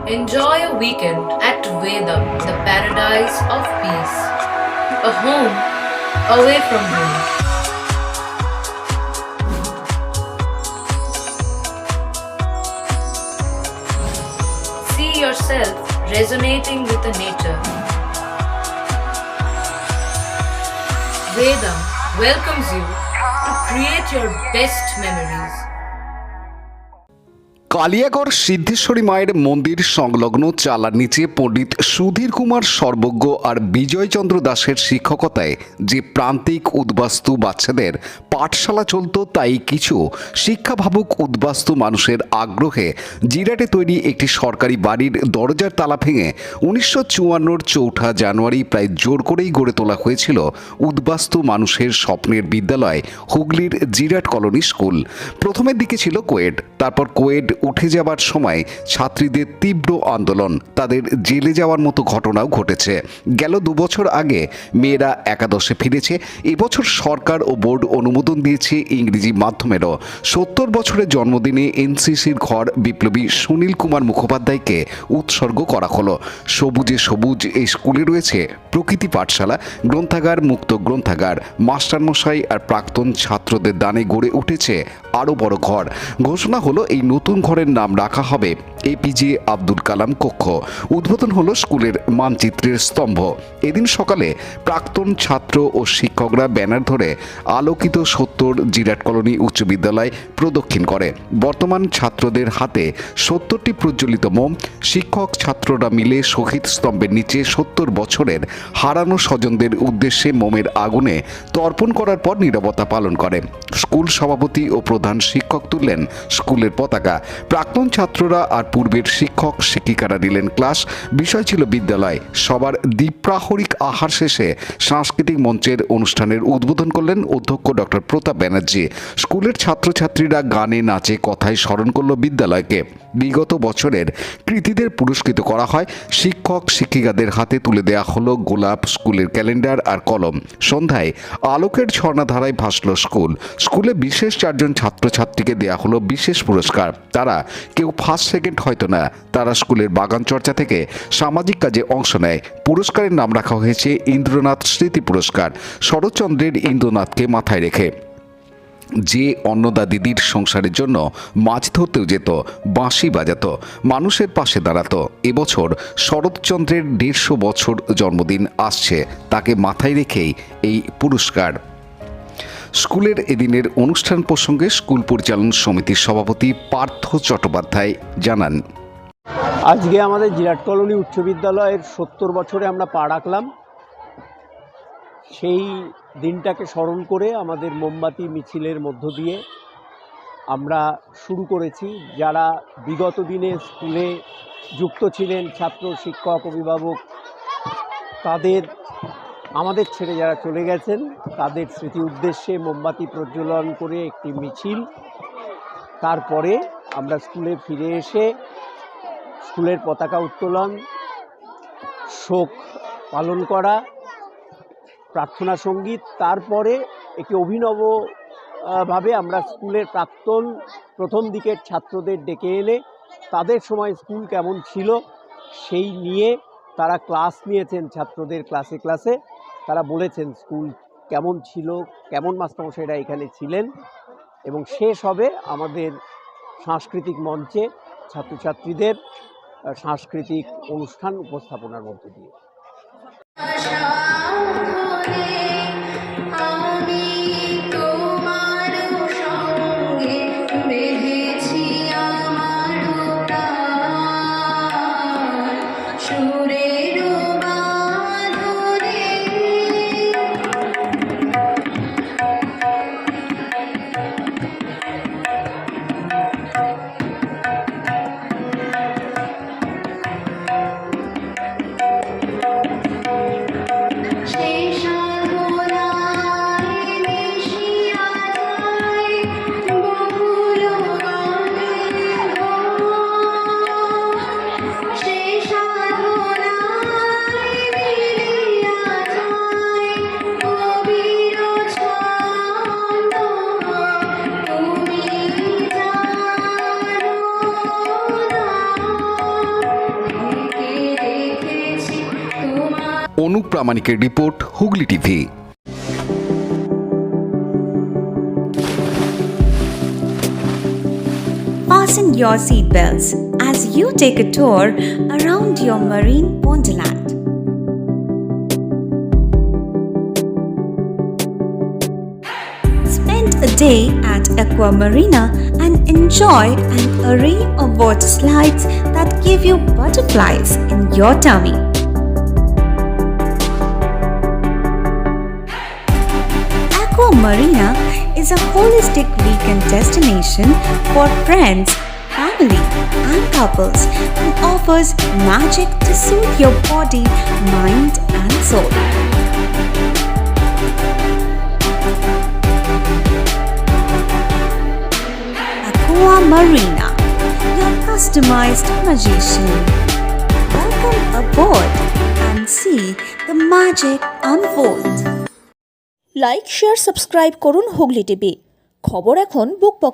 Enjoy a weekend at Vedam, the paradise of peace. A home away from home. See yourself resonating with the nature. Vedam welcomes you to create your best memories. Kaliyagarh Siddheshwari মায়ের মন্দির সংলগ্ন চালার নিচে পণ্ডিত সুধীর কুমার সর্বজ্ঞ আর বিজয়চন্দ্র দাসের শিক্ষকতায় যে প্রান্তিক উদ্বাস্তু বাচ্চাদের পাঠশালা চলত, তাই কিছু শিক্ষাভাবুক উদ্বাস্তু মানুষের আগ্রহে জিরাটে তৈরি একটি সরকারি বাড়ির দরজার তালা ভেঙে 1954 চৌঠা জানুয়ারি প্রায় জোর করেই গড়ে তোলা হয়েছিল উদ্বাস্তু মানুষের স্বপ্নের বিদ্যালয় হুগলির জিরাট কলোনি স্কুল। প্রথমের দিকে ছিল কোয়েড, তারপর কোয়েড উঠে যাবার সময় ছাত্রীদের তীব্র আন্দোলন, তাদের জেলে যাওয়ার মতো ঘটনাও ঘটেছে। গেল 2 বছর আগে মেয়েরা একাদশে ফিরেছে। এবছর সরকার ও বোর্ড অনুমোদন দিয়েছে ইংরেজি মাধ্যমেরও। 70 বছরের জন্মদিনে এনসিসির ঘর বিপ্লবী সুনীল কুমার মুখোপাধ্যায়কে উৎসর্গ করা হলো। সবুজে সবুজ এই স্কুলে রয়েছে প্রকৃতি পাঠশালা, গ্রন্থাগার, মুক্ত গ্রন্থাগার, মাস্টারমশাই আর প্রাক্তন ছাত্রদের দানে গড়ে উঠেছে আরও বড় ঘর। ঘোষণা হলো এই নতুন ঘরের নাম রাখা হবে এপিজে আব্দুল কালাম কক্ষ। উদ্বোধন হলো স্কুলের মানচিত্রের স্তম্ভ। এদিন সকালে প্রাক্তন ছাত্র ও শিক্ষকরা ব্যানার ধরে আলোকিত 70 জিরাট কলোনি উচ্চ বিদ্যালয় প্রদক্ষিণ করে। বর্তমান ছাত্রদের হাতে 70টি প্রজ্বলিত মোম। শিক্ষক ছাত্ররা মিলে শহীদ স্তম্ভের নিচে 70 বছরের হারানো স্বজনদের উদ্দেশ্যে মোমের আগুনে তর্পণ করার পর নীরবতা পালন করে। স্কুল সভাপতি ও প্রধান শিক্ষক তুললেন স্কুলের পতাকা। প্রাক্তন ছাত্ররা আর পূর্বের শিক্ষক শিক্ষিকারা নিলেন ক্লাস। বিষয় ছিল বিদ্যালয়। সবার দ্বিপ্রাহরিক আহার শেষে সাংস্কৃতিক মঞ্চের অনুষ্ঠানের উদ্বোধন করলেন অধ্যক্ষ ডক্টর প্রতাপ ব্যানার্জি। স্কুলের ছাত্রছাত্রীরা গানে নাচে কথায় স্মরণ করল বিদ্যালয়কে। বিগত বছরের কৃতীদের পুরস্কৃত করা হয়। শিক্ষক শিক্ষিকাদের হাতে তুলে দেওয়া হলো গোলাপ, স্কুলের ক্যালেন্ডার আর কলম। সন্ধ্যায় আলোকের ঝর্ণাধারায় ভাসল স্কুল। স্কুলে বিশেষ 4 জন ছাত্রছাত্রীকে দেওয়া হলো বিশেষ পুরস্কার। তারা কেউ ফার্স্ট সেকেন্ড হয়তো না, তারা স্কুলের বাগান চর্চা থেকে সামাজিক কাজে অংশ নেয়। পুরস্কারের নাম রাখা হয়েছে ইন্দ্রনাথ স্মৃতি পুরস্কার, শরৎচন্দ্রের ইন্দ্রনাথকে মাথায় রেখে। যে অন্নদা দিদির সংসারের জন্য মাছ ধরতেও যেত, বাঁশি বাজাতো, মানুষের পাশে দাঁড়াতো। এবছর শরৎচন্দ্রের 150 বছর জন্মদিন আসছে, তাকে মাথায় রেখেই এই পুরস্কার। স্কুলের এদিনের অনুষ্ঠান প্রসঙ্গে স্কুল পরিচালন সমিতির সভাপতি পার্থ চট্টোপাধ্যায় জানান, আজকে আমাদের জিরাট কলোনি উচ্চ বিদ্যালয়ের 70 বছরে আমরা পা রাখলাম। সেই দিনটাকে স্মরণ করে আমাদের মোমবাতি মিছিলের মধ্য দিয়ে আমরা শুরু করেছি। যারা বিগত দিনে স্কুলে যুক্ত ছিলেন, ছাত্র, শিক্ষক, অভিভাবক, তাদের আমাদের ছেড়ে যারা চলে গেছেন, তাদের স্মৃতি উদ্দেশ্যে মোমবাতি প্রজ্বলন করে একটি মিছিল। তারপরে আমরা স্কুলে ফিরে এসে স্কুলের পতাকা উত্তোলন, শোক পালন করা, প্রার্থনা সঙ্গীত। তারপরে একটি অভিনব ভাবে আমরা স্কুলের প্রাক্তন প্রথম দিকের ছাত্রদের ডেকে এলে তাদের সময় স্কুল কেমন ছিল সেই নিয়ে তারা ক্লাস নিয়েছেন। ছাত্রদের ক্লাসে ক্লাসে তারা বলেছেন স্কুল কেমন ছিল, কেমন মাস্টারমশাইরা এখানে ছিলেন। এবং শেষ হবে আমাদের সাংস্কৃতিক মঞ্চে ছাত্রছাত্রীদের সাংস্কৃতিক অনুষ্ঠান উপস্থাপনার মধ্য দিয়ে। সেই অনুপ প্রামাণিকের রিপোর্ট, Hooghly TV. Fasten your seatbelts as you take a tour around your marine wonderland. Spend a day at Aqua Marina and enjoy an array of water slides that give you butterflies in your tummy. Aqua Marina is a holistic weekend destination for friends, family, and couples and offers magic to soothe your body, mind, and soul. Aqua Marina, your customized magician. Welcome aboard and see the magic unfold. Like share subscribe করুন Hooghly TV. খবর এখন বুক পকেটে।